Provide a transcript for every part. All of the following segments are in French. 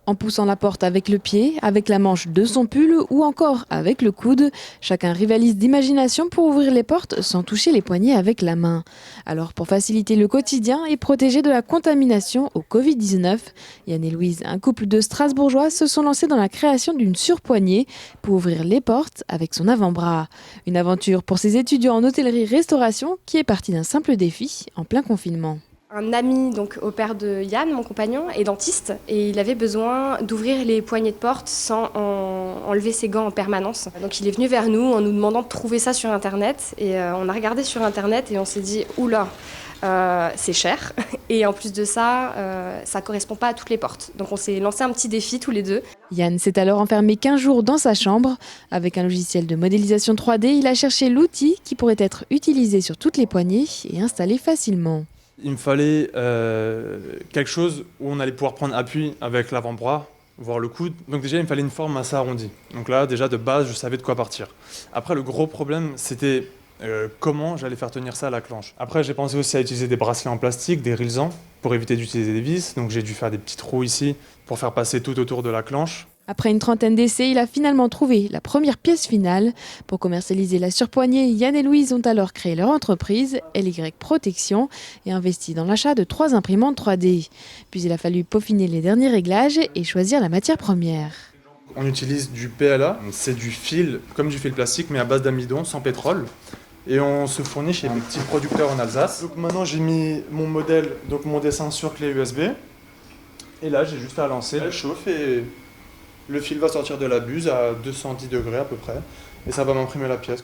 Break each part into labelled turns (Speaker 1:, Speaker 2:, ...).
Speaker 1: En poussant la porte avec le pied, avec la manche de son pull ou encore avec le coude, chacun rivalise d'imagination pour ouvrir les portes sans toucher les poignets avec la main. Alors pour faciliter le quotidien et protéger de la contamination au Covid-19, Yann et Louise, un couple de Strasbourgeois, se sont lancés dans la création d'une surpoignée pour ouvrir les portes avec son avant-bras. Une aventure pour ces étudiants en hôtellerie-restauration qui est partie d'un simple défi en plein confinement.
Speaker 2: Un ami, donc au père de Yann, mon compagnon, est dentiste et il avait besoin d'ouvrir les poignées de porte sans enlever ses gants en permanence. Donc il est venu vers nous en nous demandant de trouver ça sur internet et on a regardé sur internet et on s'est dit oula, c'est cher et en plus de ça, ça correspond pas à toutes les portes. Donc on s'est lancé un petit défi tous les deux.
Speaker 1: Yann s'est alors enfermé 15 jours dans sa chambre. Avec un logiciel de modélisation 3D, il a cherché l'outil qui pourrait être utilisé sur toutes les poignées et installé facilement.
Speaker 3: Il me fallait quelque chose où on allait pouvoir prendre appui avec l'avant-bras, voire le coude. Donc déjà, il me fallait une forme assez arrondie. Donc là, déjà, de base, je savais de quoi partir. Après, le gros problème, c'était comment j'allais faire tenir ça à la clenche. Après, j'ai pensé aussi à utiliser des bracelets en plastique, des rilsans, pour éviter d'utiliser des vis. Donc j'ai dû faire des petits trous ici pour faire passer tout autour de la clenche.
Speaker 1: Après une trentaine d'essais, il a finalement trouvé la première pièce finale. Pour commercialiser la surpoignée, Yann et Louise ont alors créé leur entreprise, LY Protection, et investi dans l'achat de 3 imprimantes 3D. Puis il a fallu peaufiner les derniers réglages et choisir la matière première.
Speaker 3: On utilise du PLA, c'est du fil, comme du fil plastique, mais à base d'amidon, sans pétrole. Et on se fournit chez mes petits producteurs en Alsace. Donc maintenant, j'ai mis mon modèle, donc mon dessin sur clé USB. Et là, j'ai juste à lancer, elle chauffe et le fil va sortir de la buse à 210 degrés à peu près. Et ça va m'imprimer la pièce.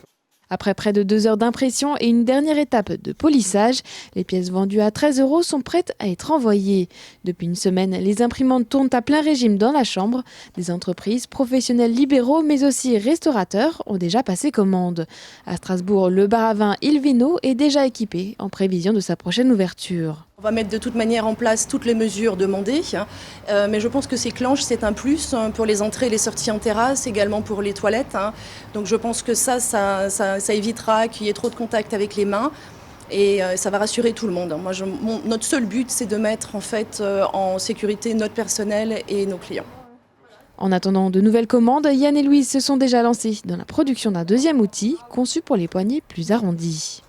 Speaker 1: Après près de 2 heures d'impression et une dernière étape de polissage, les pièces vendues à 13 € sont prêtes à être envoyées. Depuis une semaine, les imprimantes tournent à plein régime dans la chambre. Des entreprises, professionnels libéraux, mais aussi restaurateurs ont déjà passé commande. À Strasbourg, le bar à vin Il Vino est déjà équipé en prévision de sa prochaine ouverture.
Speaker 4: On va mettre de toute manière en place toutes les mesures demandées, mais je pense que ces clenches, c'est un plus pour les entrées et les sorties en terrasse, également pour les toilettes. Donc je pense que ça évitera qu'il y ait trop de contact avec les mains et ça va rassurer tout le monde. Notre seul but, c'est de mettre en fait en sécurité notre personnel et nos clients.
Speaker 1: En attendant de nouvelles commandes, Yann et Louise se sont déjà lancés dans la production d'un deuxième outil conçu pour les poignées plus arrondies.